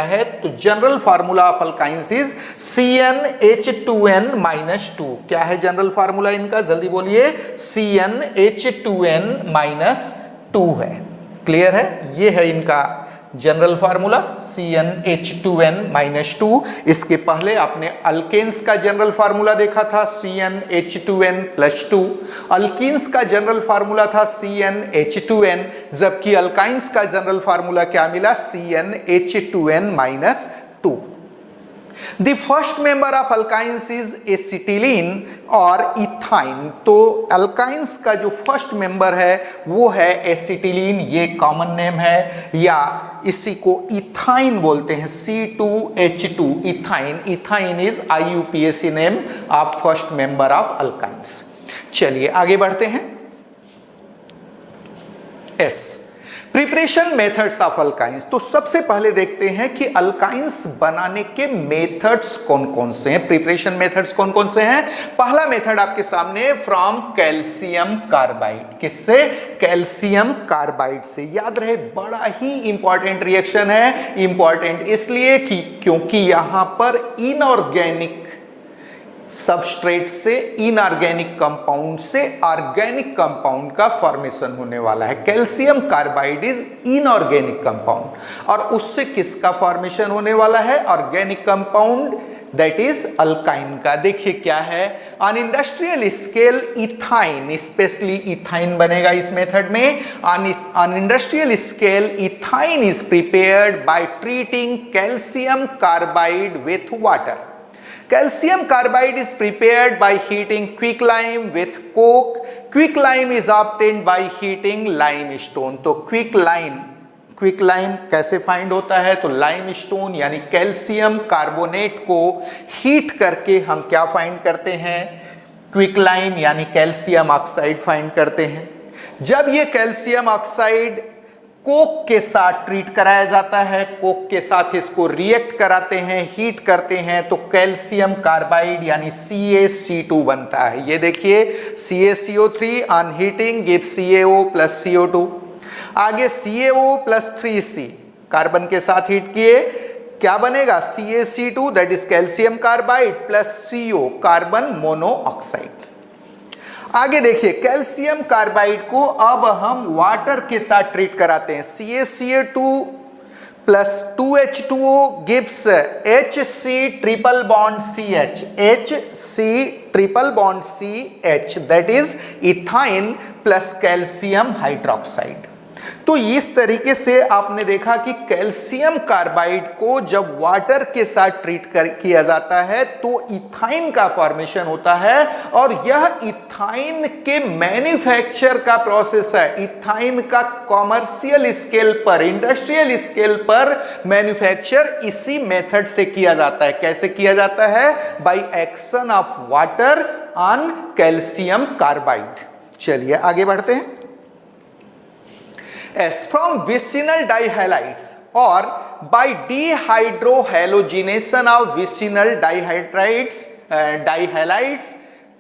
है तो general formula of alkynes is CnH2n-2। क्या है जनरल फार्मूला इनका, जल्दी बोलिए। CnH2n-2 है। क्लियर है, ये है इनका जनरल फार्मूला CnH2n-2। इसके पहले आपने अल्केन्स का जनरल फार्मूला देखा था CnH2n+2। अल्कीन्स का जनरल फार्मूला था CnH2n, जबकि अल्काइंस का जनरल फार्मूला क्या मिला, CnH2n-2। The first member of alkynes is acetylene और इथाइन। तो अल्काइंस का जो फर्स्ट मेंबर है वो है एसिटिलीन, ये कॉमन नेम है, या इसी को इथाइन बोलते हैं, C2H2 ethyne. Ethyne is IUPAC name of first member of alkynes. चलिए आगे बढ़ते हैं। S, preparation methods of alkynes. तो सबसे पहले देखते हैं कि अल्काइंस बनाने के मेथड्स कौन कौन से हैं, प्रिपरेशन मेथड्स कौन कौन से हैं। पहला मेथड आपके सामने, फ्रॉम कैल्शियम कार्बाइड। किससे, कैल्शियम कार्बाइड से। याद रहे बड़ा ही इंपॉर्टेंट रिएक्शन है। इंपॉर्टेंट इसलिए कि क्योंकि यहां पर इनऑर्गेनिक सबस्ट्रेट से इनऑर्गेनिक कंपाउंड से ऑर्गेनिक कंपाउंड का फॉर्मेशन होने वाला है। Calcium carbide is inorganic compound, और उससे किसका फॉर्मेशन होने वाला है, organic compound, that is alkyne का। देखिए क्या है, on industrial scale ethyne, specially ethyne बनेगा इस मेथड में। On industrial scale ethyne is prepared by treating calcium carbide with water. Calcium carbide is prepared by heating quicklime with coke. Quicklime is obtained by heating limestone. तो quicklime कैसे find होता है, तो limestone यानी calcium carbonate को heat करके हम क्या फाइंड करते हैं, क्विकलाइम यानी कैल्शियम ऑक्साइड फाइंड करते हैं। जब ये कैल्शियम ऑक्साइड कोक के साथ ट्रीट कराया जाता है, कोक के साथ इसको रिएक्ट कराते हैं, हीट करते हैं, तो कैल्शियम कार्बाइड यानी CaC2 बनता है। ये देखिए CaCO3 on heating give CaO plus CO2। आगे CaO प्लस 3C कार्बन के साथ हीट किए, क्या बनेगा, CaC2 that is calcium carbide plus CO carbon monoxide. आगे देखिए कैल्शियम कार्बाइड को अब हम वाटर के साथ ट्रीट कराते हैं। CaCl2 plus 2H2O gives HC triple bond CH, HC triple bond CH that is ethyne plus calcium hydroxide. तो इस तरीके से आपने देखा कि कैल्शियम कार्बाइड को जब वाटर के साथ ट्रीट किया जाता है तो इथाइन का फॉर्मेशन होता है, और यह इथाइन के मैन्युफैक्चर का प्रोसेस है। इथाइन का कॉमर्शियल स्केल पर, इंडस्ट्रियल स्केल पर मैन्युफैक्चर इसी मेथड से किया जाता है। कैसे किया जाता है, by action of water on calcium carbide. चलिए आगे बढ़ते हैं। As from vicinal dihalides or by dehydrohalogenation of vicinal dihalides,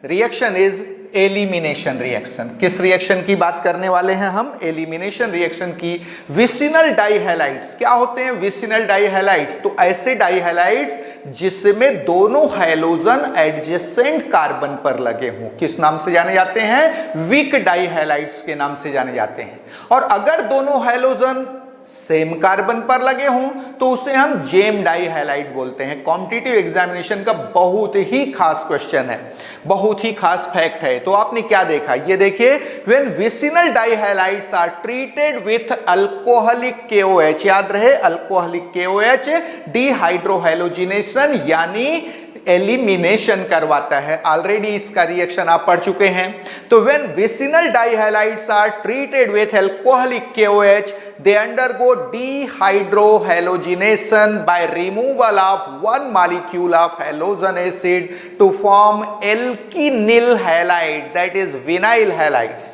reaction is elimination reaction. किस रिएक्शन की बात करने वाले हैं हम, एलिमिनेशन रिएक्शन की। विसिनल डाइहैलाइड्स क्या होते हैं, विसिनल डाइहैलाइड्स तो ऐसे डाइहैलाइड्स जिसमें दोनों हैलोजन एडजेसेंट कार्बन पर लगे हों, किस नाम से जाने जाते हैं, वीक डाइहैलाइड्स के नाम से जाने जाते हैं। और अगर दोनों हैलोजन सेम कार्बन पर लगे हों तो उसे हम जेम डाइहैलाइड बोलते हैं। कॉम्पिटिटिव एग्जामिनेशन का बहुत ही खास क्वेश्चन है, बहुत ही खास फैक्ट है। तो आपने क्या देखा, ये देखिए, when vicinal dihalides are treated with alcoholic KOH, याद रहे अल्कोहलिक KOH डिहाइड्रोहैलोजिनेशन यानी एलिमिनेशन करवाता है। ऑलरेडी इसका रिएक्शन आप पढ़ चुके हैं। तो when vicinal dihalides are treated with alcoholic KOH, they undergo dehydrohalogenation by removal of one molecule of halogen acid to form alkenyl halide, that is vinyl halides,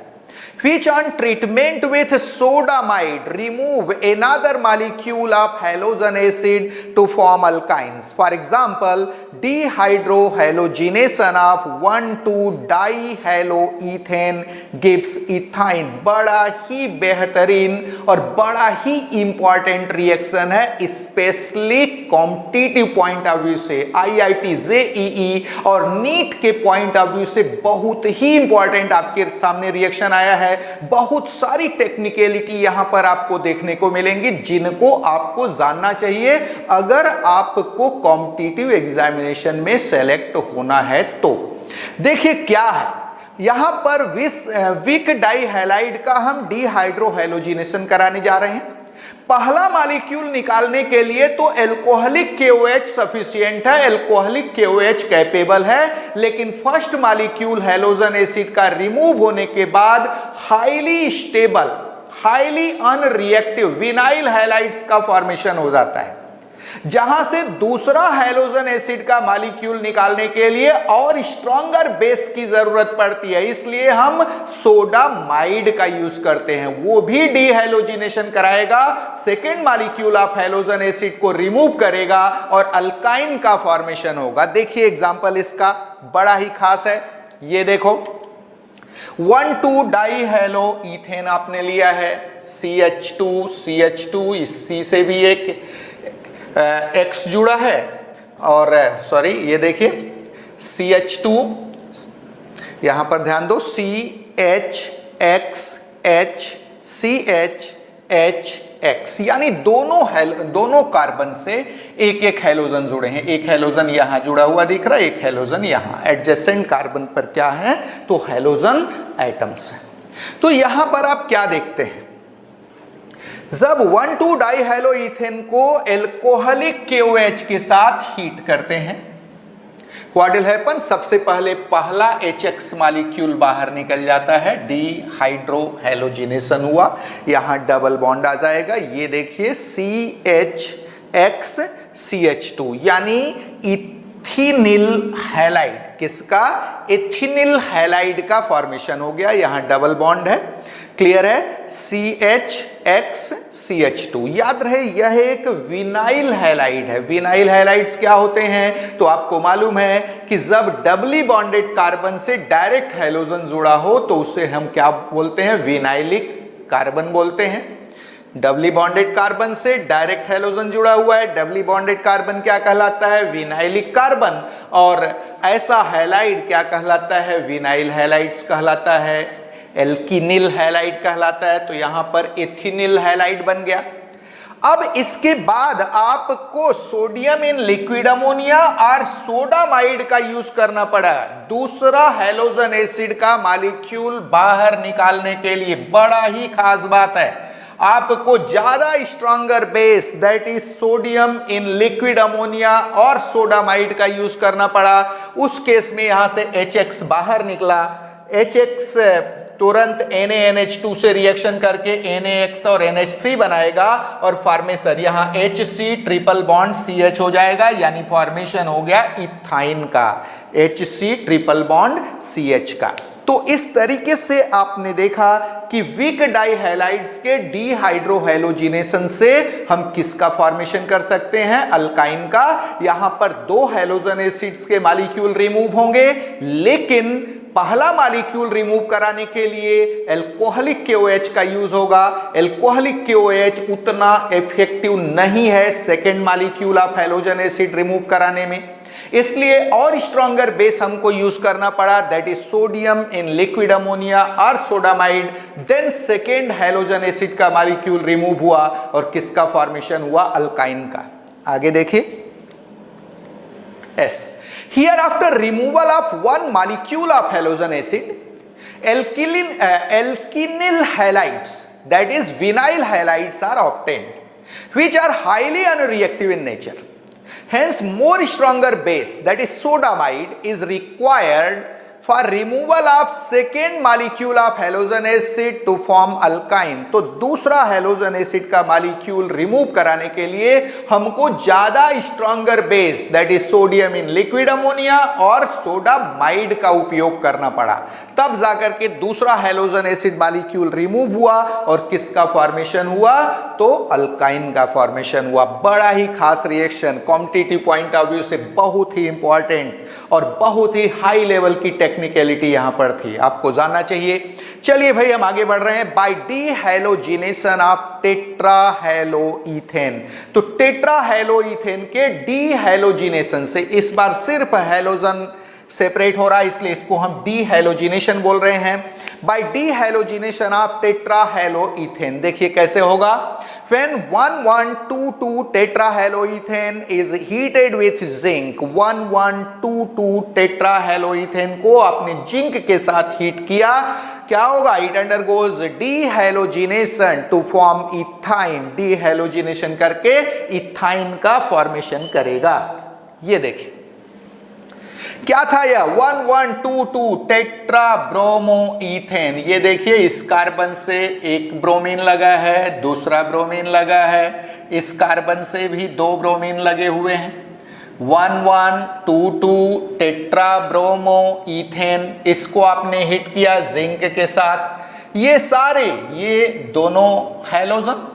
which on treatment with sodamide remove another molecule of halogen acid to to form alkynes. For example, dehydrohalogenation of 1,2-dihaloethane gives ethyne. बड़ा ही बेहतरीन और बड़ा ही important reaction है, specially competitive point of view से, IIT, JEE और NEET के point of view से बहुत ही इंपॉर्टेंट आपके सामने रिएक्शन आया है। बहुत सारी टेक्निकलिटी यहां पर आपको देखने को मिलेंगी जिनको आपको जानना चाहिए अगर आपको कॉम्पिटिटिव एग्जामिनेशन में सेलेक्ट होना है। तो देखिए क्या है यहां पर वीक डाई हैलाइड का हम डिहाइड्रोहैलोजिनेशन कराने जा रहे हैं। पहला मॉलिक्यूल निकालने के लिए तो एल्कोहलिक KOH सफिशिएंट है, एल्कोहलिक KOH कैपेबल है, लेकिन फर्स्ट मॉलिक्यूल हैलोजन एसिड का रिमूव होने के बाद highly stable, highly unreactive vinyl halides का फॉर्मेशन हो जाता है, जहां से दूसरा हैलोजन एसिड का मॉलिक्यूल निकालने के लिए और स्ट्रॉन्गर बेस की जरूरत पड़ती है। इसलिए हम सोडामाइड का यूज करते हैं, वो भी डीहैलोजिनेशन कराएगा, second molecule of halogen acid को रिमूव करेगा और अल्काइन का फॉर्मेशन होगा। देखिए एग्जांपल इसका बड़ा ही खास है, ये देखो 1,2-डाइहैलोईथेन आपने लिया है, CH2 इस C से भी एक X जुड़ा है और सॉरी ये देखिए CH2, यहां पर ध्यान दो CHXH CHHX, यानी दोनों कार्बन से एक एक हैलोजन जुड़े हैं। एक हैलोजन यहां जुड़ा हुआ दिख रहा है, एक हैलोजन यहां। एडजेसेंट कार्बन पर क्या है तो हैलोजन एटम्स हैं। तो यहां पर आप क्या देखते हैं, जब 1,2-डाइहैलोईथेन को एल्कोहलिक KOH के साथ हीट करते हैं, व्हाट विल हैपन, सबसे पहले पहला HX मॉलिक्यूल बाहर निकल जाता है, डिहाइड्रोहैलोजिनेशन हुआ, यहां डबल बॉन्ड आ जाएगा, ये देखिए CHX CH2, यानी इथिनिल हैलाइड, किसका, एथिनिल हैलाइड का फॉर्मेशन हो गया, यहां डबल बॉन्ड है, क्लियर है, CHX CH2। याद रहे यह एक विनाइल हैलाइड है। विनाइल हैलाइड्स क्या होते हैं तो आपको मालूम है कि जब डबली बॉन्डेड कार्बन से डायरेक्ट हैलोजन जुड़ा हो तो उसे हम क्या बोलते हैं, विनाइलिक कार्बन बोलते हैं। डबली बॉन्डेड कार्बन से डायरेक्ट हैलोजन जुड़ा हुआ है, डबली बॉन्डेड कार्बन क्या कहलाता है, विनाइलिक कार्बन, और ऐसा हैलाइड क्या कहलाता है, विनाइल हैलाइड्स कहलाता है, एल्किनिल हैलाइड कहलाता है। तो यहां पर एथिनिल हैलाइड बन गया। अब इसके बाद आपको सोडियम इन लिक्विड अमोनिया और सोडामाइड का यूज करना पड़ा, दूसरा हैलोजन एसिड का मॉलिक्यूल बाहर निकालने के लिए। बड़ा ही खास बात है, आपको ज्यादा stronger base that is sodium in liquid ammonia और सोडामाइड का यूज करना पड़ा। उस केस में यहां से HX बाहर निकला, HX तुरंत NaNH2 से रिएक्शन करके NaX और NH3 बनाएगा और फॉर्मेशन यहां HC ट्रिपल बॉन्ड CH हो जाएगा, यानी फॉर्मेशन हो गया इथाइन का, HC ट्रिपल बॉन्ड CH का। तो इस तरीके से आपने देखा कि वीक डाइहैलाइड्स के डिहाइड्रोहैलोजिनेशन से हम किसका फॉर्मेशन कर सकते हैं, अल्काइन का। यहां पर दो हैलोजन एसिड्स के मॉलिक्यूल रिमूव होंगे, लेकिन पहला मॉलिक्यूल रिमूव कराने के लिए एल्कोहलिक KOH का यूज होगा। एल्कोहलिक KOH उतना इफेक्टिव नहीं है second molecule of halogen acid remove कराने में, इसलिए और स्ट्रॉन्गर बेस हमको यूज करना पड़ा, that is sodium in liquid ammonia और sodamide. Then second halogen acid का मॉलिक्यूल रिमूव हुआ और किसका फॉर्मेशन हुआ, अल्काइन का। आगे देखिए S. Here after removal of one molecule of halogen acid, alkenyl halides, that is vinyl halides, are obtained, which are highly unreactive in nature. Hence, more stronger base, that is sodamide, is required for removal of second molecule of halogen acid to form alkyne. तो दूसरा halogen acid का molecule remove कराने के लिए हमको ज्यादा stronger base that is sodium in liquid ammonia और sodamide का उपयोग करना पड़ा, तब जाकर के दूसरा हैलोजन एसिड मॉलिक्यूल रिमूव हुआ और किसका फॉर्मेशन हुआ, तो अल्काइन का फॉर्मेशन हुआ। बड़ा ही खास reaction, competitive point of view से बहुत ही इंपॉर्टेंट और बहुत ही हाई लेवल की टेक्निकलिटी यहां पर थी, आपको जानना चाहिए। चलिए भाई हम आगे बढ़ रहे हैं। बाय डीहैलोजिनेशन ऑफ टेट्राहेलोईथेन, तो टेट्राहेलोईथेन के डीहैलोजिनेशन से, इस बार सिर्फ हैलोजन सेपरेट हो रहा है इसलिए इसको हम डीहैलोजिनेशन बोल रहे हैं। बाय डीहैलोजिनेशन ऑफ टेट्राहेलोईथेन, देखिए कैसे होगा। When 1122 tetrahaloethane is heated with zinc, 1122 tetrahaloethane को आपने जिंक के साथ हीट किया, क्या होगा, it undergoes dehalogenation to form ethyne, dehalogenation करके इथाइन का फॉर्मेशन करेगा। ये देखिए क्या था यह 1122 टेट्राब्रोमोईथेन। ये देखिए इस कार्बन से एक ब्रोमीन लगा है, दूसरा ब्रोमीन लगा है, इस कार्बन से भी दो ब्रोमीन लगे हुए हैं। 1122 टेट्राब्रोमोईथेन, इसको आपने हिट किया जिंक के साथ। ये सारे, ये दोनों हैलोजन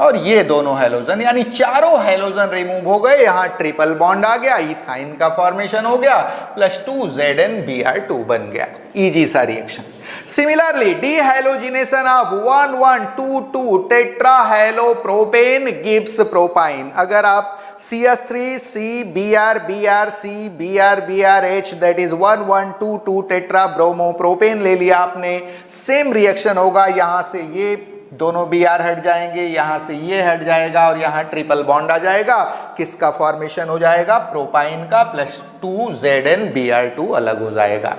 और ये दोनों हैलोजन, यानी चारों हैलोजन रिमूव हो गए, यहां ट्रिपल बॉन्ड आ गया, इथाइन का फॉर्मेशन हो गया, +2 ZnBr2 बन गया। इजी सा reaction. Similarly dehalogenation of 1122 tetrahalopropane gives propyne. अगर आप CH3CBr2CBr2BrH दैट इज 1122 टेट्राब्रोमोप्रोपेन ले लिया आपने, सेम रिएक्शन होगा। यहां से ये दोनों Br हट जाएंगे, यहां से ये हट जाएगा और यहां ट्रिपल बॉन्ड आ जाएगा, किसका फॉर्मेशन हो जाएगा, प्रोपाइन का, +2 ZnBr2 अलग हो जाएगा।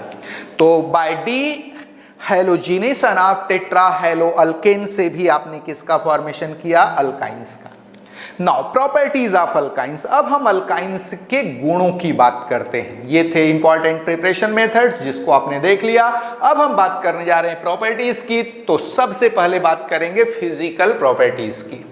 तो बाय डीहैलोजिनेशन ऑफ टेट्राहेलोअल्केन से भी आपने किसका फॉर्मेशन किया, अल्काइंस का। नाउ प्रॉपर्टीज ऑफ अल्काइंस, अब हम अल्काइंस के गुणों की बात करते हैं। ये थे इंपॉर्टेंट प्रिपरेशन मेथड्स जिसको आपने देख लिया। अब हम बात करने जा रहे हैं प्रॉपर्टीज की। तो सबसे पहले बात करेंगे फिजिकल प्रॉपर्टीज की।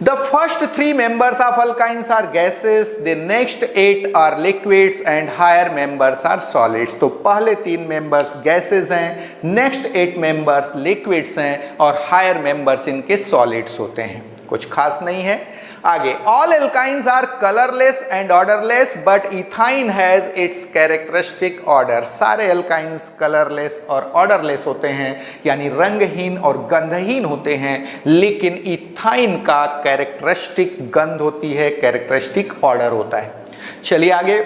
The first 3 members of alkynes are gases, the next 8 are liquids and higher members are solids. तो पहले 3 members gases हैं, next 8 members liquids हैं और higher members इनके solids होते हैं, कुछ खास नहीं है। आगे all alkynes are colorless and odorless but ethyne has its characteristic odor। सारे alkynes colorless और odorless होते हैं, यानी रंगहीन और गंधहीन होते हैं, लेकिन इथाइन का कैरेक्टरिस्टिक गंध होती है, कैरेक्टरिस्टिक ऑर्डर होता है। चलिए आगे।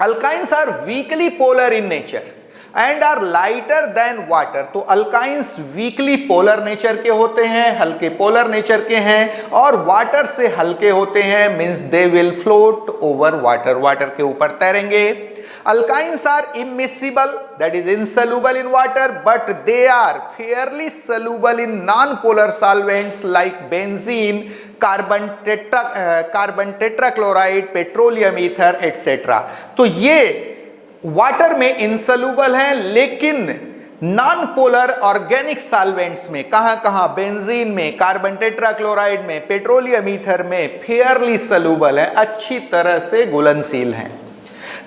Alkynes are weakly polar in nature and are lighter than water. तो अल्काइंस वीकली पोलर नेचर के होते हैं, हल्के पोलर नेचर के हैं और वाटर से हल्के होते हैं, means they will float over water, water के ऊपर तैरेंगे। Alkynes are immiscible, that is insoluble in water, but they are fairly soluble in non-polar solvents like benzene, carbon tetrachloride, petroleum ether, etc. तो ये water में insoluble है, लेकिन non polar organic solvents में कहां benzene में, कार्बन टेट्राक्लोराइड में, petroleum ether में फेयरली सोल्यूबल है, अच्छी तरह से घुलनशील हैं।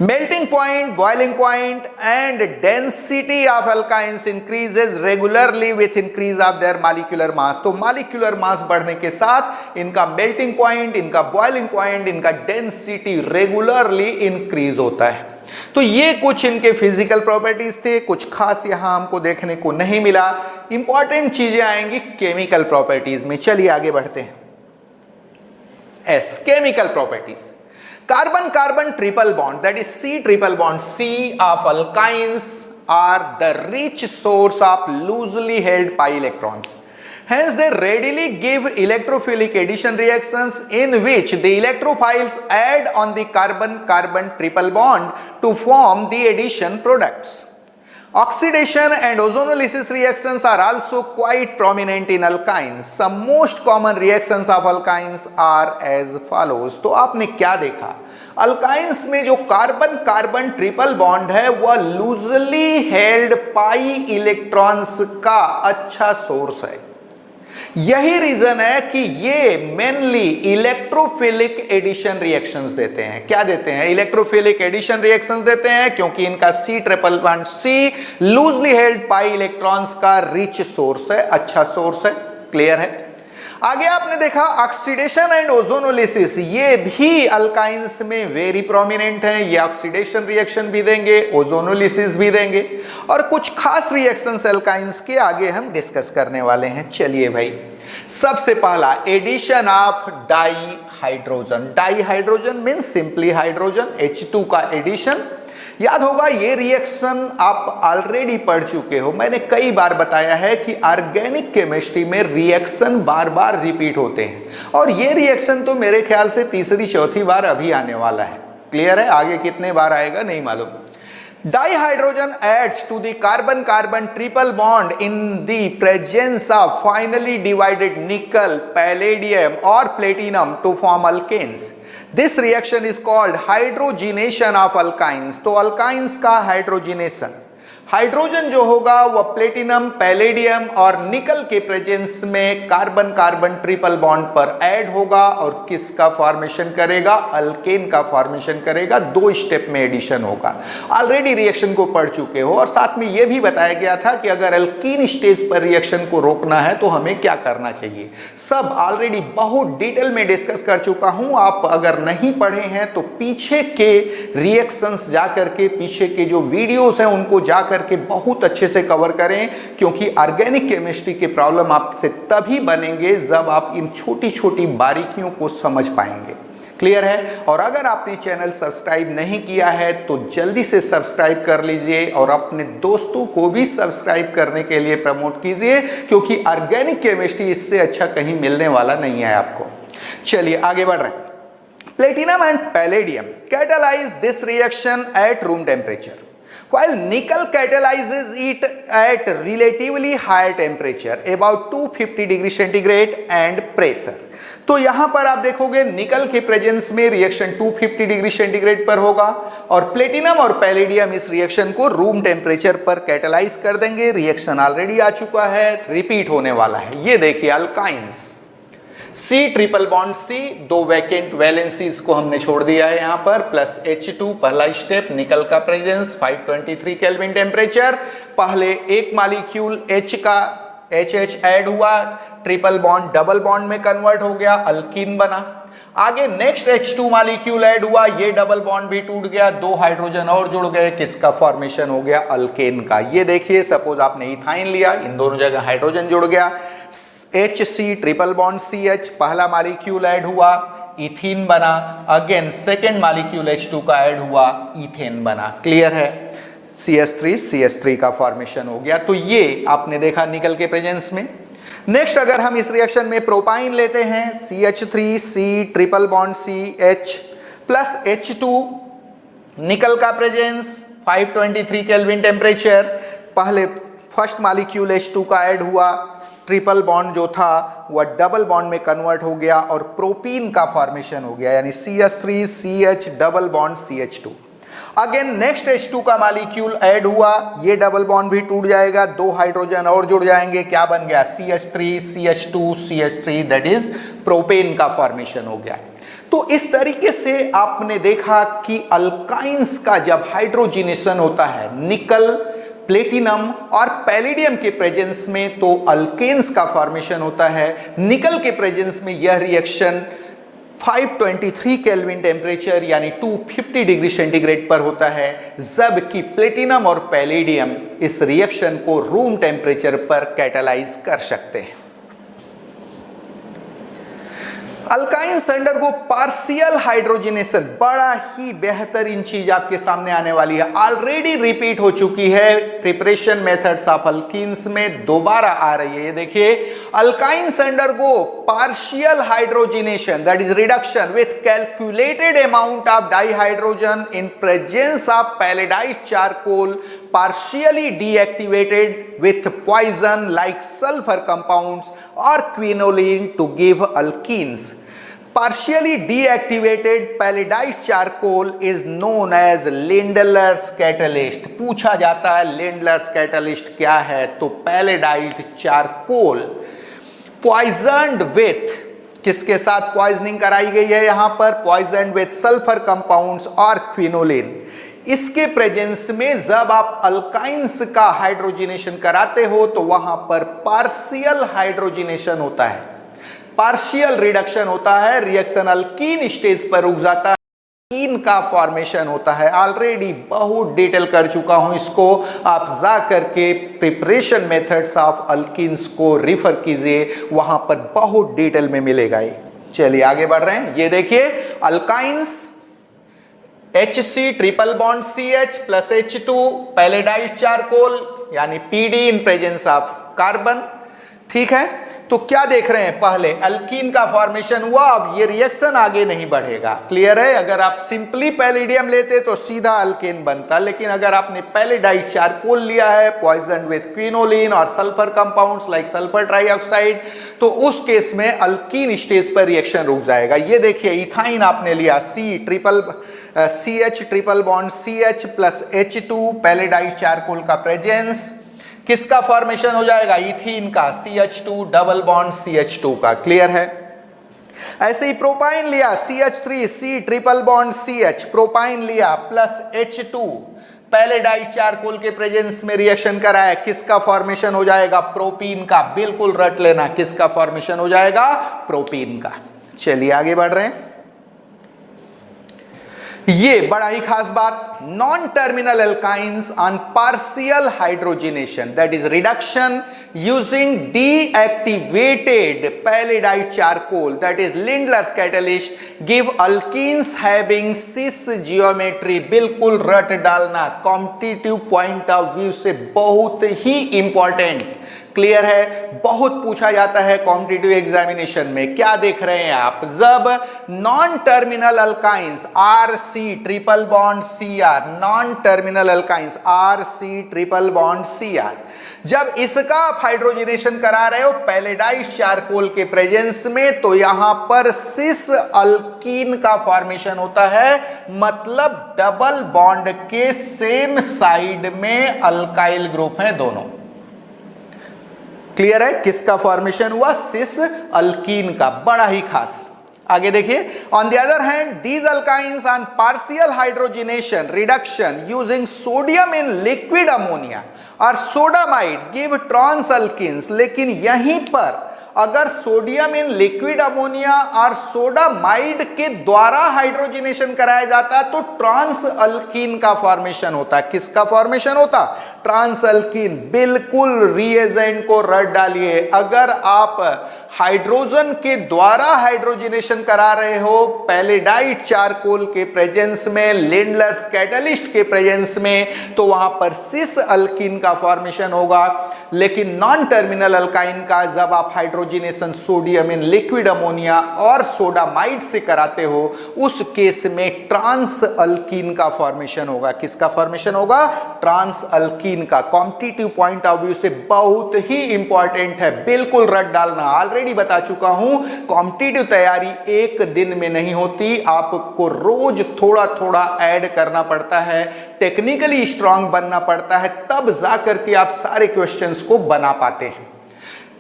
Melting point, boiling point and density of alkynes increases regularly with increase of their molecular mass। तो molecular mass बढ़ने के साथ इनका melting point, इनका boiling point, इनका density regularly increase होता है। तो ये कुछ इनके फिजिकल प्रॉपर्टीज थे, कुछ खास यहां हमको देखने को नहीं मिला। इंपॉर्टेंट चीजें आएंगी केमिकल प्रॉपर्टीज में। चलिए आगे बढ़ते हैं। S, chemical properties. Carbon carbon triple bond, that is C triple bond, C of alkynes are the rich source of loosely held pi electrons. Hence they readily give electrophilic addition reactions in which the electrophiles add on the carbon carbon triple bond to form the addition products. Oxidation and ozonolysis reactions are also quite prominent in alkynes. Some most common reactions of alkynes are as follows. तो आपने क्या देखा, alkynes में जो carbon carbon triple bond है वह loosely held pi electrons का अच्छा सोर्स है। यही रीजन है कि ये मेनली इलेक्ट्रोफिलिक एडिशन रिएक्शंस देते हैं। क्या देते हैं? इलेक्ट्रोफिलिक एडिशन रिएक्शंस देते हैं, क्योंकि इनका C triple bond C loosely held pi electrons का रिच सोर्स है, अच्छा सोर्स है। क्लियर है? आगे आपने देखा ऑक्सीडेशन एंड ओजोनोलिसिस, ये भी अल्काइंस में वेरी प्रोमिनेंट है। ये ऑक्सीडेशन रिएक्शन भी देंगे, ओजोनोलिसिस भी देंगे, और कुछ खास रिएक्शंस अल्काइंस के आगे हम डिस्कस करने वाले हैं। चलिए भाई, सबसे पहला addition of dihydrogen. Dihydrogen means simply hydrogen, H2 का एडिशन। याद होगा ये रिएक्शन आप ऑलरेडी पढ़ चुके हो, मैंने कई बार बताया है कि ऑर्गेनिक केमिस्ट्री में रिएक्शन बार बार रिपीट होते हैं, और ये रिएक्शन तो मेरे ख्याल से तीसरी चौथी बार अभी आने वाला है। क्लियर है? आगे कितने बार आएगा नहीं मालूम। Dihydrogen adds to the carbon carbon triple bond in the presence of finely divided nickel, palladium और platinum to form alkanes. This reaction is called hydrogenation of alkynes। तो alkynes का हाइड्रोजिनेशन, हाइड्रोजन जो होगा वह प्लेटिनम, पैलेडियम और निकल के presence में कार्बन कार्बन ट्रिपल बॉन्ड पर ऐड होगा, और किसका फॉर्मेशन करेगा? अल्केन का फॉर्मेशन करेगा। 2 स्टेप में एडिशन होगा। ऑलरेडी रिएक्शन को पढ़ चुके हो, और साथ में यह भी बताया गया था कि अगर अल्कीन स्टेज पर रिएक्शन को रोकना है तो हमें क्या करना चाहिए। सब ऑलरेडी बहुत डिटेल में डिस्कस कर चुका हूं। आप अगर नहीं पढ़े हैं तो पीछे के रिएक्शंस जाकर के, पीछे के जो वीडियोस हैं उनको जाकर के बहुत अच्छे से कवर करें, क्योंकि ऑर्गेनिक केमिस्ट्री के प्रॉब्लम आपसे तभी बनेंगे जब आप इन छोटी छोटी बारीकियों को समझ पाएंगे। क्लियर है? और अगर आपने चैनल सब्सक्राइब नहीं किया है तो जल्दी से सब्सक्राइब कर लीजिए, और अपने दोस्तों को भी सब्सक्राइब करने के लिए प्रमोट कीजिए, क्योंकि ऑर्गेनिक केमिस्ट्री इससे अच्छा कहीं मिलने वाला नहीं है आपको। चलिए आगे बढ़ रहे हैं। Platinum and palladium catalyse this reaction at room temperature, while nickel catalyzes it at relatively higher temperature about 250 degree centigrade and pressure। तो यहां पर आप देखोगे निकल के प्रेजेंस में रिएक्शन 250 डिग्री सेंटीग्रेड पर होगा, और प्लेटिनम और पैलेडियम इस रिएक्शन को रूम टेम्परेचर पर कैटालाइज कर देंगे। रिएक्शन ऑलरेडी आ चुका है, रिपीट होने वाला है। ये देखिए alkynes, C triple bond C, 2 vacant valencies को हमने छोड़ दिया है यहां पर, प्लस H2 पहला स्टेप, निकल का प्रेजेंस 523 केल्विन टेम्परेचर। पहले एक मॉलिक्यूल H का HH ऐड हुआ, ट्रिपल बॉन्ड डबल बॉन्ड में कन्वर्ट हो गया, अल्कीन बना। आगे नेक्स्ट H2 मॉलिक्यूल ऐड हुआ, ये डबल बॉन्ड भी टूट गया, 2 हाइड्रोजन और जुड़ गए, किसका फॉर्मेशन हो गया? अल्केन का। ये देखिए, सपोज आपने इथाइन लिया, इन दोनों जगह हाइड्रोजन जुड़ गया, HC ट्रिपल बॉन्ड CH, पहला मॉलिक्यूल ऐड हुआ, इथीन बना। अगेन सेकेंड मॉलिक्यूल H2 का ऐड हुआ, इथेन बना। क्लियर है? CH3 का फॉर्मेशन हो गया। तो ये आपने देखा निकल के प्रेजेंस में। नेक्स्ट अगर हम इस रिएक्शन में प्रोपाइन लेते हैं, CH3C triple bond CH plus H2, निकल का प्रेजेंस 523 केल्विन टेम्परेचर। पहले फर्स्ट मॉलिक्यूल H2 का ऐड हुआ, ट्रिपल बॉन्ड जो था वह डबल बॉन्ड में कन्वर्ट हो गया और प्रोपीन का फॉर्मेशन हो गया, यानी CH3CH double bond CH2। Again next H2 का मॉलिक्यूल ऐड हुआ, ये डबल बॉन्ड भी टूट जाएगा, 2 हाइड्रोजन और जुड़ जाएंगे, क्या बन गया? CH3CH2CH3, दैट इज प्रोपेन का फॉर्मेशन हो गया। तो इस तरीके से आपने देखा कि अल्काइंस का जब हाइड्रोजिनेशन होता है निकल, प्लेटिनम और पैलेडियम के प्रेजेंस में, तो अल्केन्स का फॉर्मेशन होता है। निकल के प्रेजेंस में यह रिएक्शन 523 केल्विन टेम्परेचर यानी 250 डिग्री सेंटीग्रेड पर होता है, जबकि प्लेटिनम और पैलेडियम इस रिएक्शन को रूम टेम्परेचर पर कैटालाइज कर सकते हैं। अल्काइंस अंडरगो पार्शियल हाइड्रोजिनेशन, बड़ा ही बेहतरीन चीज आपके सामने आने वाली है, ऑलरेडी रिपीट हो चुकी है प्रिपरेशन मेथड्स ऑफ अल्कीन्स में, दोबारा आ रही है। ये देखिए, alkynes undergo partial hydrogenation, that is reduction with calculated amount of dihydrogen in presence of palladised charcoal partially deactivated with poison like sulfur compounds or quinoline to give alkenes. Partially deactivated palladised charcoal is known as Lindlar's catalyst. पूछा जाता है Lindlar's catalyst क्या है, तो पैलेडाइट charcoal poisoned with, किसके साथ poisoning कराई गई है यहां पर, पॉइजनड विथ सल्फर कंपाउंड्स और क्विनोलिन। इसके प्रेजेंस में जब आप अल्काइंस का हाइड्रोजिनेशन कराते हो तो वहां पर पार्शियल हाइड्रोजिनेशन होता है, पार्शियल रिडक्शन होता है, रिएक्शन अल्कीन स्टेज पर रुक जाता है, अल्कीन का फॉर्मेशन होता है। ऑलरेडी बहुत डिटेल कर चुका हूं इसको, आप जा करके प्रिपरेशन मेथड्स ऑफ अल्कीन्स को रिफर कीजिए, वहां पर बहुत डिटेल में मिलेगा ये। चलिए आगे बढ़ रहे हैं। ये देखिए alkynes HC triple bond CH plus H2 palladised charcoal यानी PD in presence of carbon. ठीक है, तो क्या देख रहे हैं, पहले अल्कीन का फॉर्मेशन हुआ, अब ये रिएक्शन आगे नहीं बढ़ेगा। क्लियर है, अगर आप सिंपली पैलिडियम लेते तो सीधा अल्केन बनता, लेकिन अगर आपने पैलेडाइट चारकोल लिया है पॉइजन विद क्विनोलिन और sulphur compounds like sulphur trioxide, तो उस केस में अल्कीन स्टेज पर रिएक्शन रुक जाएगा। ये देखिए इथाइन आपने लिया CH triple bond CH plus H2 palladised charcoal का प्रेजेंस, किसका फॉर्मेशन हो जाएगा, इथीन का CH2 डबल बॉन्ड CH2 का। क्लियर है। ऐसे ही प्रोपाइन लिया CH3C triple bond CH, propyne लिया प्लस H2 पैलेडाइट चारकोल के प्रेजेंस में रिएक्शन कराया, किसका फॉर्मेशन हो जाएगा, प्रोपीन का। बिल्कुल रट लेना, किसका फॉर्मेशन हो जाएगा, प्रोपीन का। चलिए आगे बढ़ रहे हैं। ये बड़ा ही खास बात, non terminal alkynes on partial hydrogenation that is reduction using deactivated palladised charcoal that is Lindlar's catalyst give alkenes having cis geometry. बिल्कुल रट डालना, कॉम्पिटिटिव पॉइंट ऑफ व्यू से बहुत ही इंपॉर्टेंट। क्लियर है, बहुत पूछा जाता है कॉम्पिटिटिव एग्जामिनेशन में। क्या देख रहे हैं आप, जब non terminal alkynes RC triple bond Cr, non terminal alkynes RC triple bond Cr, जब इसका आप हाइड्रोजनेशन करा रहे हो पैलेडाइट चारकोल के प्रेजेंस में, तो यहां पर सिस अल्कीन का फॉर्मेशन होता है, मतलब डबल बॉन्ड के सेम साइड में अल्काइल ग्रुप हैं दोनों। क्लियर है, किसका फॉर्मेशन हुआ, सिस अल्कीन का। बड़ा ही खास। आगे देखिए, on the other hand these alkynes on partial hydrogenation reduction using sodium in liquid ammonia और सोडामाइड गिव ट्रांस अल्कीन्स। लेकिन यहीं पर अगर सोडियम इन लिक्विड अमोनिया और सोडामाइड के द्वारा हाइड्रोजिनेशन कराया जाता है तो ट्रांस अल्कीन का फॉर्मेशन होता है। किसका फॉर्मेशन होता, ट्रांस अल्कीन। बिल्कुल रिएजेंट को रट डालिए, अगर आप हाइड्रोजन के द्वारा हाइड्रोजिनेशन करा रहे हो पैलेडाइट चारकोल के प्रेजेंस में, लिंडलर्स कैटलिस्ट के प्रेजेंस में, तो वहां पर सिस अल्कीन का फॉर्मेशन होगा। लेकिन नॉन टर्मिनल अल्काइन का जब आप hydrogenation sodium in liquid ammonia और सोडामाइड से कराते हो, उस केस में ट्रांस अल्कीन का फॉर्मेशन होगा। किसका फॉर्मेशन होगा, ट्रांस अल्कीन का। कॉम्पिटिटिव पॉइंट ऑफ व्यू से बहुत ही इंपॉर्टेंट है, बिल्कुल रट डालना। ऑलरेडी बता चुका हूं, कॉम्पिटिटिव तैयारी एक दिन में नहीं होती, आपको रोज थोड़ा थोड़ा ऐड करना पड़ता है, टेक्निकली स्ट्रांग बनना पड़ता है, तब जाकर के आप सारे क्वेश्चंस को बना पाते हैं।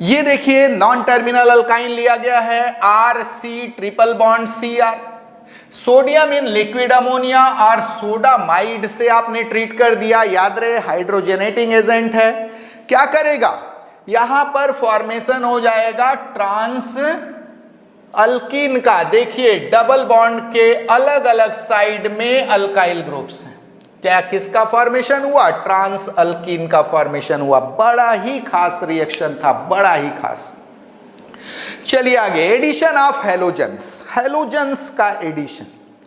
ये देखिए नॉन टर्मिनल अल्काइन लिया गया है RC triple bond Cr, sodium in liquid ammonia और सोडामाइड से आपने ट्रीट कर दिया। याद रहे हाइड्रोजनेटिंग एजेंट है, क्या करेगा, यहां पर फॉर्मेशन हो जाएगा ट्रांस अल्कीन का। देखिए डबल बॉन्ड के अलग अलग साइड में अल्काइल ग्रुप्स हैं। क्या किसका फॉर्मेशन हुआ, ट्रांस अल्कीन का फॉर्मेशन हुआ। बड़ा ही खास रिएक्शन था, बड़ा ही खास। चलिए आगे, एडिशन ऑफ हैलोजेंस, हैलोजेंस का एडिशन।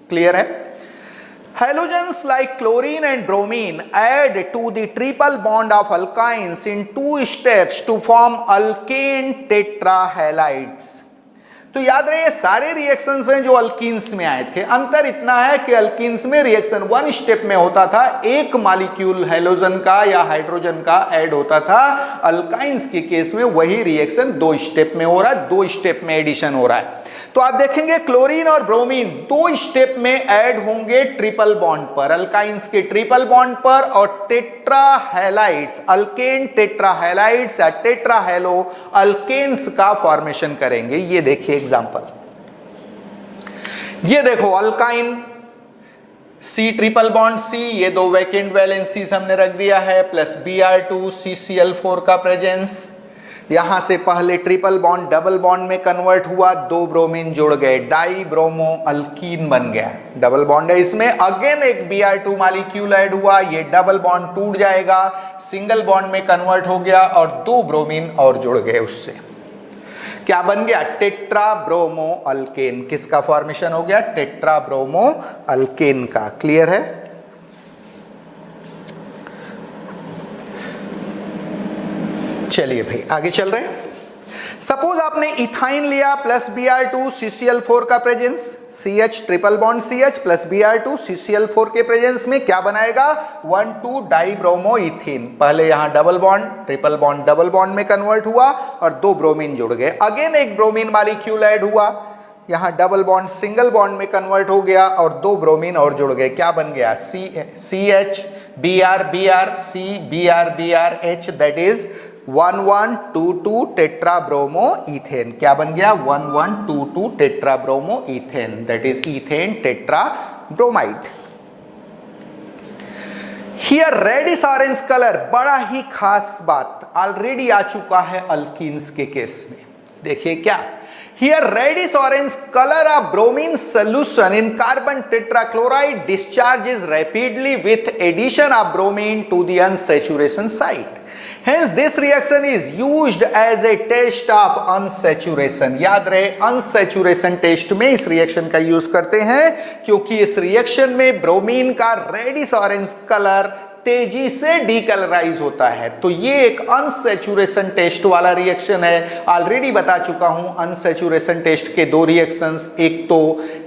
क्लियर है, halogens like chlorine and bromine add to the triple bond of alkynes in 2 steps to form alkane tetrahalides. तो याद रहे ये सारे रिएक्शंस हैं जो अल्कीन्स में आए थे। अंतर इतना है कि अल्कीन्स में रिएक्शन 1 स्टेप में होता था, एक मॉलिक्यूल हेलोजन का या हाइड्रोजन का ऐड होता था। अल्काइंस के केस में वही रिएक्शन 2 स्टेप में हो रहा है, 2 स्टेप में एडिशन हो रहा है। तो आप देखेंगे क्लोरीन और ब्रोमीन 2 स्टेप में ऐड होंगे ट्रिपल बॉन्ड पर, अल्काइंस के ट्रिपल बॉन्ड पर, और टेट्राहैलाइड्स, अल्केन टेट्राहैलाइड्स या टेट्राहेलो अल्केन्स का फॉर्मेशन करेंगे। ये देखिए एग्जांपल, ये देखो alkyne C triple bond C, ये 2 वैकेंट वैलेंसीज हमने रख दिया है, प्लस Br2 CCl4 का प्रेजेंस। यहां से पहले ट्रिपल बॉन्ड डबल बॉन्ड में कन्वर्ट हुआ, 2 ब्रोमीन जुड़ गए, डाई ब्रोमो अल्कीन बन गया। डबल बॉन्ड है इसमें, अगेन एक Br2 मॉलिक्यूल ऐड हुआ, ये डबल बॉन्ड टूट जाएगा, सिंगल बॉन्ड में कन्वर्ट हो गया और 2 ब्रोमीन और जुड़ गए उससे। क्या बन गया? Tetra bromo alkane. किसका फॉर्मेशन हो गया? टेट्रा ब्रोमो अल्केन का। क्लियर है? चलिए भाई आगे चल रहे हैं। सपोज आपने इथाइन लिया प्लस Br2 CCl4 का presence, CH triple bond CH plus Br2 CCl4 के प्रेजेंस में क्या बनाएगा? 1,2 डाइब्रोमो इथीन। पहले यहां double bond triple bond double bond में कन्वर्ट हुआ और 2 ब्रोमीन जुड़ गए, अगेन एक ब्रोमीन मॉलिक्यूल ऐड हुआ, यहां डबल बॉन्ड सिंगल बॉन्ड में कन्वर्ट हो गया और 2 ब्रोमीन और जुड़ गए। क्या बन गया? CH Br Br C Br Br H, that is 1122 tetrabromo ethane. क्या बन गया? 1122 tetrabromo ethane, that is ethane tetrabromide. Here reddish orange colour, बड़ा ही खास बात ऑलरेडी आ चुका है अल्कीन्स के केस में। देखिए क्या, here reddish orange colour of bromine solution in carbon tetrachloride discharges rapidly with addition of bromine to the unsaturation site. Hence this reaction is used as a test of unsaturation। याद रहे unsaturation test में इस reaction का use करते हैं क्योंकि इस reaction में ब्रोमीन का रेडिश ऑरेंज कलर तेजी से डीकलराइज होता है। तो ये एक अनसैचुरेशन टेस्ट वाला रिएक्शन है। ऑलरेडी बता चुका हूं अनसैचुरेशन टेस्ट के 2 रिएक्शंस, एक तो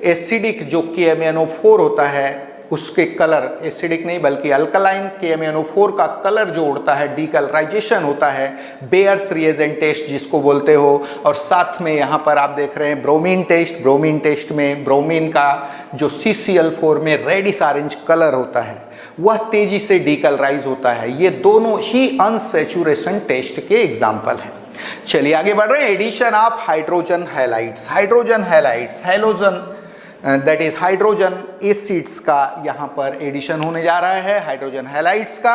एसिडिक जो KMnO4 होता है उसके कलर, एसिडिक नहीं बल्कि अल्कलाइन KMnO4 का कलर जो उड़ता है, डीकलराइजेशन होता है, बेयर्स रिएजेंट टेस्ट जिसको बोलते हो। और साथ में यहाँ पर आप देख रहे हैं ब्रोमीन टेस्ट। ब्रोमीन टेस्ट में ब्रोमीन का जो CCl4 में रेडिश ऑरेंज कलर होता है वह तेजी से डीकलराइज होता है। ये दोनों ही अनसैचुरेशन टेस्ट के एग्जाम्पल हैं। चलिए आगे बढ़ रहे हैं। Addition of hydrogen halides, hydrogen halides, halogen that is hydrogen acids का यहां पर एडिशन होने जा रहा है, हाइड्रोजन हैलाइड्स का।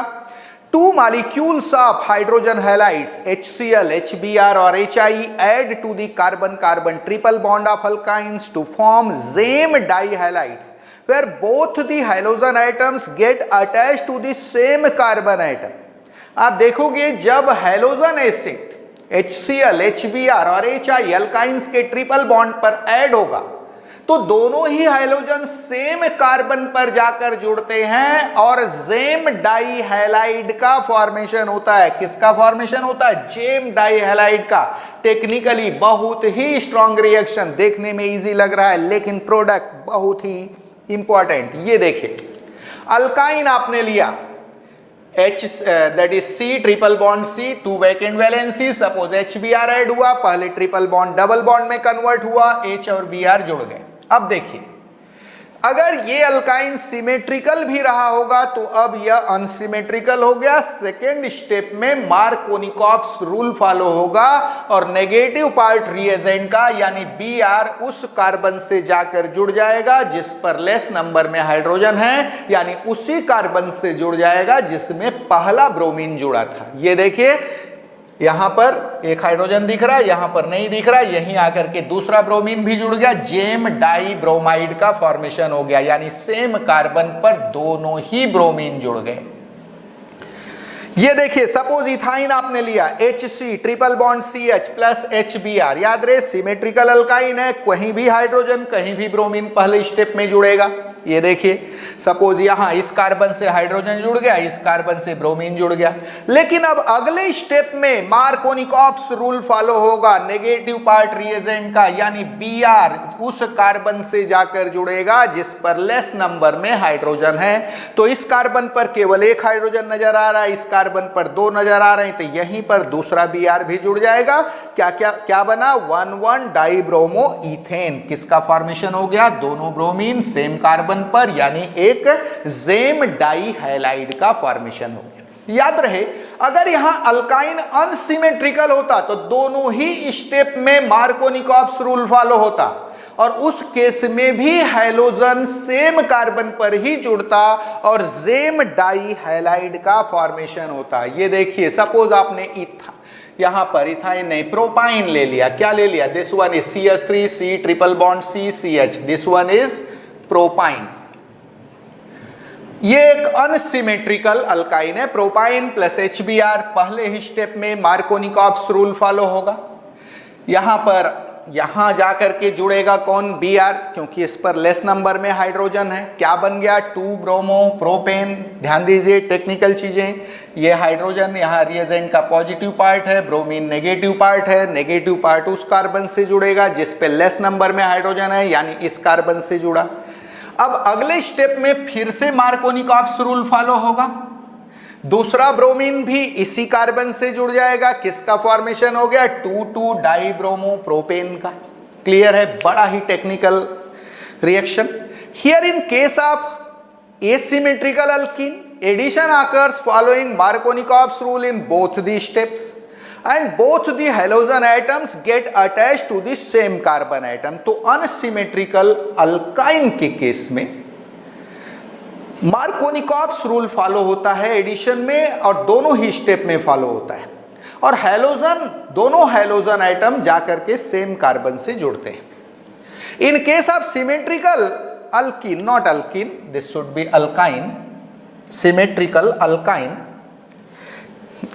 2 molecules of hydrogen halides HCl, HBr और HI add to the carbon-carbon triple bond of alkynes to form same dihalides where both the halogen atoms get attached to the same carbon atom। आप देखोगे जब halogen acid HCl, HBr और HI alkynes के triple bond पर add होगा तो दोनों ही hydrogen same carbon पर जाकर जुड़ते हैं और जेम डाई हैलाइड का फॉर्मेशन होता है। किसका फॉर्मेशन होता है? जेम डाई हैलाइड का। टेक्निकली बहुत ही स्ट्रॉन्ग रिएक्शन, देखने में इजी लग रहा है लेकिन प्रोडक्ट बहुत ही इंपॉर्टेंट। ये देखिए अल्काइन आपने लिया H that is C triple bond C, 2 vacant valency, suppose HBr add हुआ, पहले ट्रिपल बॉन्ड डबल बॉन्ड में कन्वर्ट हुआ, H और Br जुड़ गए। अब देखिए अगर ये अल्काइन सिमेट्रिकल भी रहा होगा तो अब यह अनसिमेट्रिकल हो गया। सेकेंड स्टेप में मार्कोनिकॉफ्स रूल फॉलो होगा और नेगेटिव पार्ट रिएजेंट का यानी Br उस कार्बन से जाकर जुड़ जाएगा जिस पर लेस नंबर में हाइड्रोजन है, यानी उसी कार्बन से जुड़ जाएगा जिसमें पहला ब्रोमीन जुड़ा था। ये देखिए यहां पर एक हाइड्रोजन दिख रहा है, यहां पर नहीं दिख रहा, यहीं आकर के दूसरा ब्रोमीन भी जुड़ गया, जेम डाई ब्रोमाइड का फॉर्मेशन हो गया, यानी सेम कार्बन पर दोनों ही ब्रोमीन जुड़ गए। ये देखिए सपोज इथाइन आपने लिया HC triple bond CH plus HBr, याद रहे सिमेट्रिकल अल्काइन है, कहीं भी हाइड्रोजन कहीं भी ब्रोमीन पहले स्टेप में जुड़ेगा। ये देखिए सपोज यहां इस कार्बन से हाइड्रोजन जुड़ गया, इस कार्बन से ब्रोमीन जुड़ गया, लेकिन अब अगले स्टेप में मार्कोनिकॉप्स रूल फॉलो होगा, नेगेटिव पार्ट रिएजेंट का, यानी Br उस कार्बन से जाकर जुड़ेगा जिस पर लेस नंबर में हाइड्रोजन है। तो इस कार्बन पर केवल एक हाइड्रोजन नजर आ रहा है, इस कार्बन पर दो नजर आ रहे हैं, तो यहीं पर दूसरा Br भी जुड़ जाएगा। क्या क्या क्या बना, 1,1 डाइब्रोमो इथेन। किसका फॉर्मेशन हो गया, दोनों ब्रोमीन सेम कार्बन पर, यानी एक जेम डाई हैलाइड का फॉर्मेशन हो गया। याद रहे, अगर यहां अल्काइन अनसिमेट्रिकल होता तो दोनों ही स्टेप में मार्कोनिकॉप्स रूल फॉलो होता, और उस केस में भी हैलोजन सेम कार्बन पर ही जुड़ता और जेम डाई हैलाइड का फॉर्मेशन होता। ये देखिए, सपोज आपने यहां पर इथाइन नहीं प्रोपाइन ले लिया, क्या ले लिया, this one is CH3 C triple bond CCH, this one is propyne. ये एक अनसिमेट्रिकल अल्काइन है, प्रोपाइन प्लस HBr। पहले ही स्टेप में मार्कोनिकॉप्स रूल फॉलो होगा। यहां पर यहां जाकर के जुड़ेगा कौन, Br, क्योंकि इस पर लेस नंबर में हाइड्रोजन है। क्या बन गया, 2 ब्रोमो प्रोपेन। ध्यान दीजिए टेक्निकल चीजें, ये हाइड्रोजन यहाँ रिएजेंट का पॉजिटिव पार्ट है, ब्रोमीन नेगेटिव पार्ट है। नेगेटिव पार्ट उस कार्बन से जुड़ेगा जिस पे लेस नंबर में हाइड्रोजन है, यानी इस कार्बन से जुड़ा। अब अगले स्टेप में फिर से मार्कोनिकॉप्स रूल फॉलो होगा, दूसरा ब्रोमीन भी इसी कार्बन से जुड़ जाएगा। किसका फॉर्मेशन हो गया, 2,2 डाइब्रोमो प्रोपेन का। क्लियर है, बड़ा ही technical reaction. Here in case of asymmetrical alkene, addition occurs following Markovnikov's rule in both the steps and both the halogen atoms get attached to the same carbon atom। तो unsymmetrical alkyne के case में Markovnikov's rule follow होता है addition में, और दोनों ही step में follow होता है, और हैलोजन, दोनों हैलोजन आइटम जाकर के सेम कार्बन से जुड़ते हैं। इन case of symmetrical alkyne, not alkyne, this should be alkyne, symmetrical alkyne,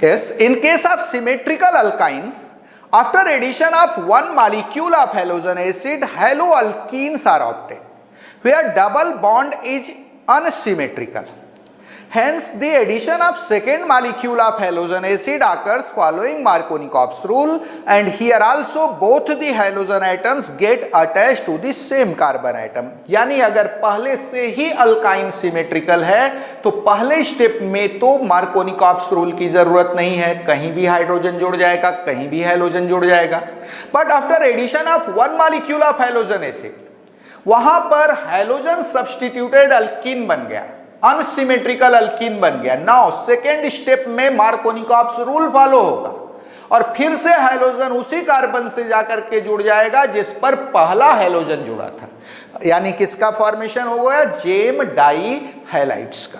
yes, in case of symmetrical alkynes, after addition of one molecule of halogen acid, haloalkenes are obtained where double bond is unsymmetrical. Hence the addition of second molecule of halogen acid occurs following Markovnikov's rule, and here also both the halogen atoms get attached to the same carbon atom। यानी अगर पहले से ही alkyne symmetrical है तो पहले step में तो Markovnikov's rule की जरूरत नहीं है, कहीं भी हाइड्रोजन जुड़ जाएगा, कहीं भी हैलोजन जुड़ जाएगा। But after addition of one molecule of halogen acid, वहां पर हैलोजन सब्स्टिट्यूटेड अल्कीन बन गया, अनसिमेट्रिकल अल्कीन बन गया। नाउ सेकेंड स्टेप में मार्कोनिकॉप्स रूल फॉलो होगा, और फिर से हैलोजन उसी कार्बन से जाकर के जुड़ जाएगा जिस पर पहला हैलोजन जुड़ा था, यानी किसका फॉर्मेशन हो गया, जेम डाई हैलाइड्स का।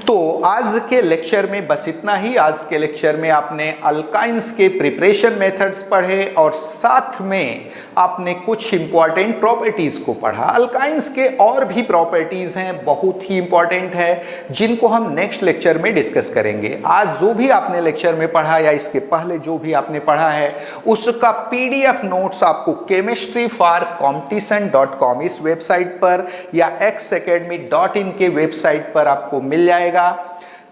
तो आज के लेक्चर में बस इतना ही। आज के लेक्चर में आपने अल्काइंस के प्रिपरेशन मेथड्स पढ़े और साथ में आपने कुछ इंपॉर्टेंट प्रॉपर्टीज को पढ़ा। अल्काइंस के और भी प्रॉपर्टीज हैं, बहुत ही इंपॉर्टेंट है, जिनको हम नेक्स्ट लेक्चर में डिस्कस करेंगे। आज जो भी आपने लेक्चर में पढ़ा या इसके पहले जो भी आपने पढ़ा है उसका PDF नोट्स आपको chemistryforcompetition.com इस वेबसाइट पर या xacademy.in के वेबसाइट पर आपको मिल जाएगा।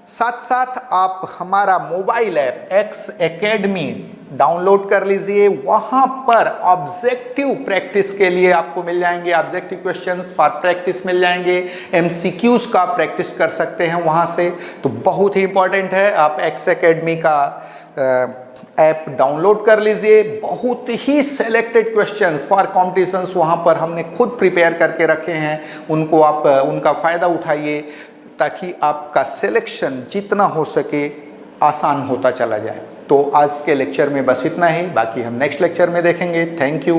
साथ साथ आप हमारा mobile app x academy download कर लीजिए, वहां पर ऑब्जेक्टिव प्रैक्टिस के लिए आपको मिल जाएंगे, ऑब्जेक्टिव क्वेश्चंस फॉर प्रैक्टिस मिल जाएंगे, MCQs का प्रैक्टिस कर सकते हैं वहां से। तो बहुत ही इंपॉर्टेंट है, आप एक्स एकेडमी का ऐप डाउनलोड कर लीजिए। बहुत ही सेलेक्टेड क्वेश्चंस फॉर कॉम्पिटिशन्स वहां पर हमने खुद प्रिपेयर करके रखे हैं, उनको आप उनका फ़ायदा उठाइए ताकि आपका सिलेक्शन जितना हो सके आसान होता चला जाए। तो आज के लेक्चर में बस इतना ही, बाकी हम नेक्स्ट लेक्चर में देखेंगे। Thank you.